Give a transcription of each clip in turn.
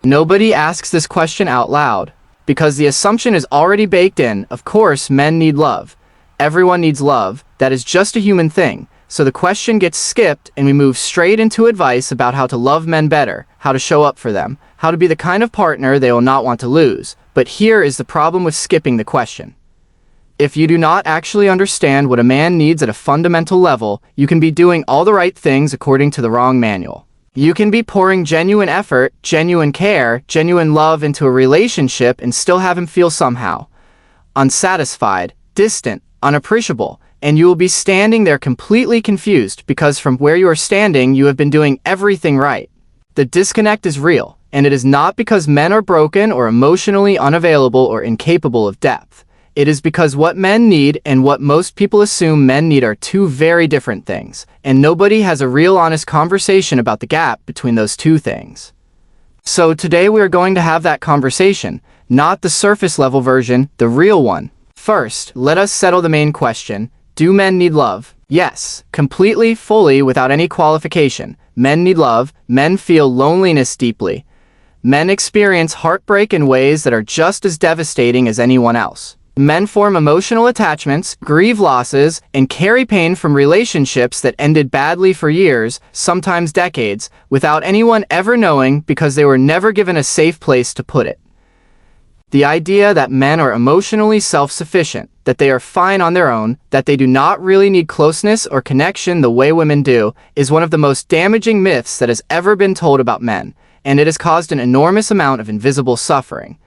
Nobody asks this question out loud, because the assumption is already baked in. Of course, men need love. Everyone needs love. That is just a human thing. So the question gets skipped and we move straight into advice about how to love men better, how to show up for them, how to be the kind of partner they will not want to lose. But here is the problem with skipping the question. If you do not actually understand what a man needs at a fundamental level, you can be doing all the right things according to the wrong manual. You can be pouring genuine effort, genuine care, genuine love into a relationship and still have him feel somehow unsatisfied, distant, unappreciable, and you will be standing there completely confused because from where you are standing, you have been doing everything right. The disconnect is real, and it is not because men are broken or emotionally unavailable or incapable of depth. It is because what men need and what most people assume men need are two very different things, and nobody has a real honest conversation about the gap between those two things. So today we are going to have that conversation, not the surface level version, the real one. First, let us settle the main question. Do men need love? Yes, completely, fully, without any qualification. Men need love. Men feel loneliness deeply. Men experience heartbreak in ways that are just as devastating as anyone else. Men form emotional attachments, grieve losses, and carry pain from relationships that ended badly for years, sometimes decades, without anyone ever knowing because they were never given a safe place to put it. The idea that men are emotionally self-sufficient, that they are fine on their own, that they do not really need closeness or connection the way women do, is one of the most damaging myths that has ever been told about men, and it has caused an enormous amount of invisible suffering.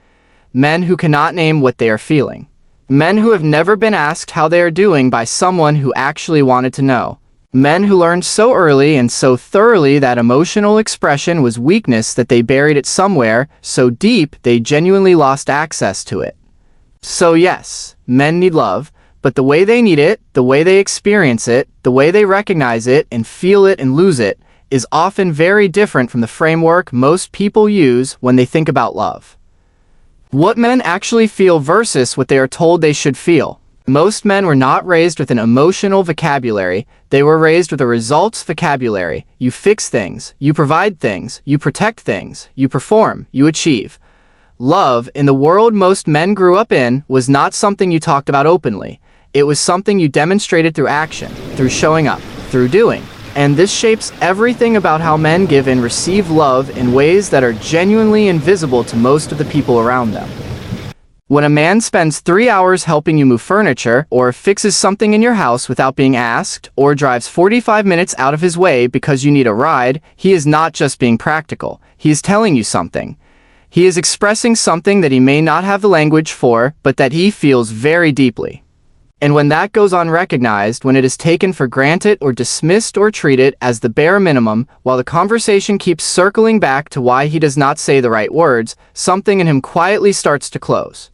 Men who cannot name what they are feeling. Men who have never been asked how they are doing by someone who actually wanted to know. Men who learned so early and so thoroughly that emotional expression was weakness that they buried it somewhere so deep they genuinely lost access to it. So yes, men need love, but the way they need it, the way they experience it, the way they recognize it and feel it and lose it, is often very different from the framework most people use when they think about love. What men actually feel versus what they are told they should feel. Most men were not raised with an emotional vocabulary, they were raised with a results vocabulary. You fix things, you provide things, you protect things, you perform, you achieve. Love, in the world most men grew up in, was not something you talked about openly. It was something you demonstrated through action, through showing up, through doing. And this shapes everything about how men give and receive love in ways that are genuinely invisible to most of the people around them. When a man spends 3 hours helping you move furniture, or fixes something in your house without being asked, or drives 45 minutes out of his way because you need a ride, he is not just being practical. He is telling you something. He is expressing something that he may not have the language for, but that he feels very deeply. And when that goes unrecognized, when it is taken for granted or dismissed or treated as the bare minimum, while the conversation keeps circling back to why he does not say the right words, something in him quietly starts to close.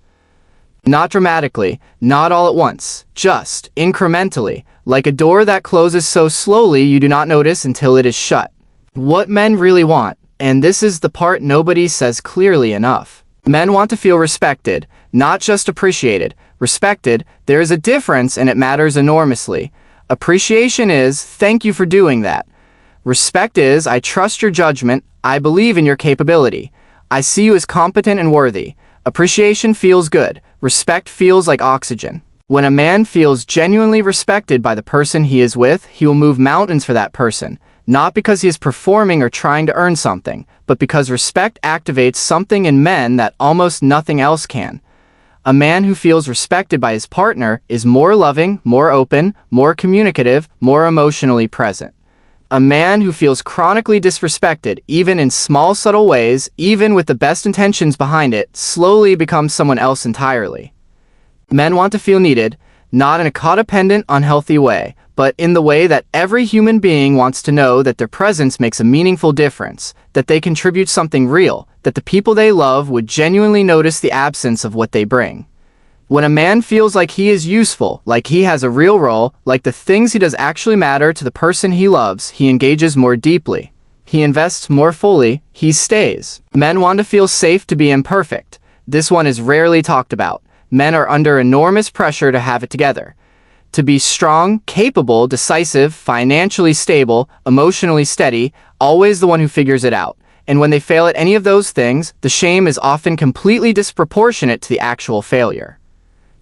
Not dramatically, not all at once, just incrementally, like a door that closes so slowly you do not notice until it is shut. What men really want, and this is the part nobody says clearly enough. Men want to feel respected, not just appreciated. Respected, there is a difference and it matters enormously. Appreciation is, thank you for doing that. Respect is, I trust your judgment, I believe in your capability. I see you as competent and worthy. Appreciation feels good. Respect feels like oxygen. When a man feels genuinely respected by the person he is with, he will move mountains for that person. Not because he is performing or trying to earn something, but because respect activates something in men that almost nothing else can. A man who feels respected by his partner is more loving, more open, more communicative, more emotionally present. A man who feels chronically disrespected, even in small subtle ways, even with the best intentions behind it, slowly becomes someone else entirely. Men want to feel needed, not in a codependent, unhealthy way, but in the way that every human being wants to know that their presence makes a meaningful difference, that they contribute something real, that the people they love would genuinely notice the absence of what they bring. When a man feels like he is useful, like he has a real role, like the things he does actually matter to the person he loves, he engages more deeply. He invests more fully, he stays. Men want to feel safe to be imperfect. This one is rarely talked about. Men are under enormous pressure to have it together. To be strong, capable, decisive, financially stable, emotionally steady, always the one who figures it out. And when they fail at any of those things, the shame is often completely disproportionate to the actual failure.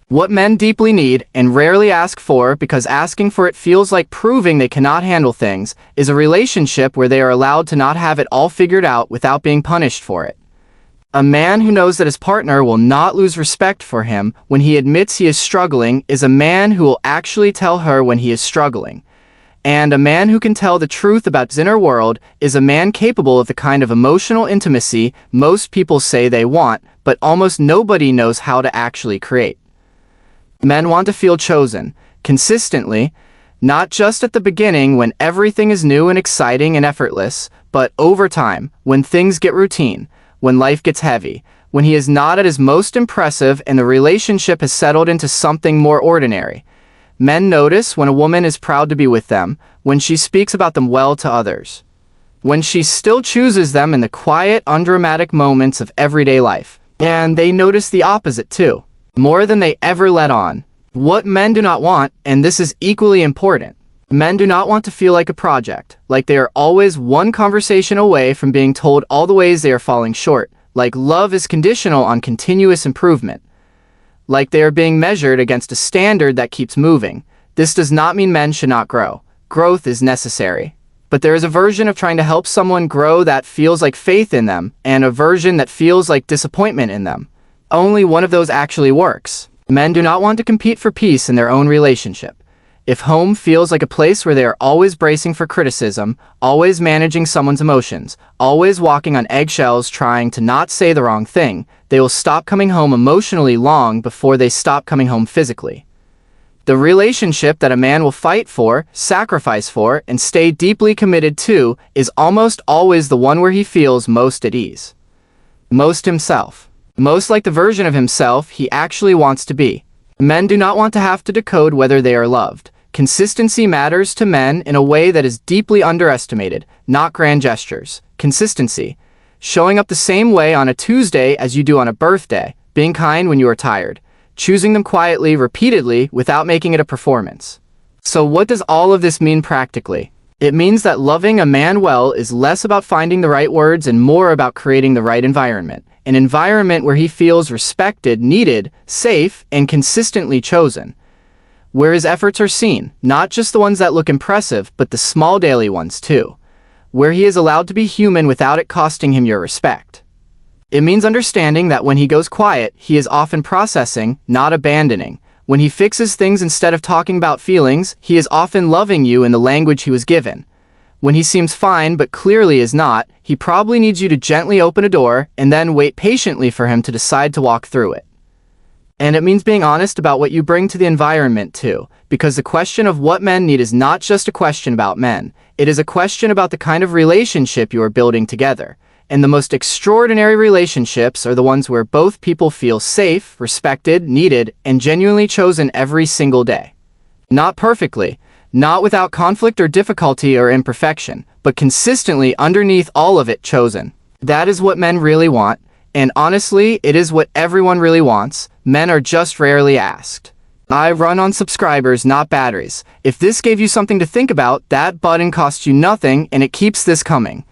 What men deeply need and rarely ask for, because asking for it feels like proving they cannot handle things, is a relationship where they are allowed to not have it all figured out without being punished for it. A man who knows that his partner will not lose respect for him when he admits he is struggling is a man who will actually tell her when he is struggling. And a man who can tell the truth about his inner world is a man capable of the kind of emotional intimacy most people say they want, but almost nobody knows how to actually create. Men want to feel chosen, consistently, not just at the beginning when everything is new and exciting and effortless, but over time, when things get routine, when life gets heavy, when he is not at his most impressive and the relationship has settled into something more ordinary. Men notice when a woman is proud to be with them, when she speaks about them well to others, when she still chooses them in the quiet, undramatic moments of everyday life. And they notice the opposite too, more than they ever let on. What men do not want, and this is equally important, men do not want to feel like a project, like they are always one conversation away from being told all the ways they are falling short, like love is conditional on continuous improvement, like they are being measured against a standard that keeps moving. This does not mean men should not grow. Growth is necessary. But there is a version of trying to help someone grow that feels like faith in them, and a version that feels like disappointment in them. Only one of those actually works. Men do not want to compete for peace in their own relationship. If home feels like a place where they are always bracing for criticism, always managing someone's emotions, always walking on eggshells trying to not say the wrong thing, they will stop coming home emotionally long before they stop coming home physically. The relationship that a man will fight for, sacrifice for, and stay deeply committed to is almost always the one where he feels most at ease. Most himself. Most like the version of himself he actually wants to be. Men do not want to have to decode whether they are loved. Consistency matters to men in a way that is deeply underestimated, not grand gestures. Consistency. Showing up the same way on a Tuesday as you do on a birthday, being kind when you are tired, choosing them quietly, repeatedly, without making it a performance. So what does all of this mean practically? It means that loving a man well is less about finding the right words and more about creating the right environment. An environment where he feels respected, needed, safe, and consistently chosen. Where his efforts are seen, not just the ones that look impressive, but the small daily ones too. Where he is allowed to be human without it costing him your respect. It means understanding that when he goes quiet, he is often processing, not abandoning. When he fixes things instead of talking about feelings, he is often loving you in the language he was given. When he seems fine but clearly is not, he probably needs you to gently open a door and then wait patiently for him to decide to walk through it. And it means being honest about what you bring to the environment too, because the question of what men need is not just a question about men. It is a question about the kind of relationship you are building together. And the most extraordinary relationships are the ones where both people feel safe, respected, needed, and genuinely chosen every single day. Not perfectly, not without conflict or difficulty or imperfection, but consistently underneath all of it chosen. That is what men really want, and honestly, it is what everyone really wants. Men are just rarely asked. I run on subscribers, not batteries. If this gave you something to think about, that button costs you nothing and it keeps this coming.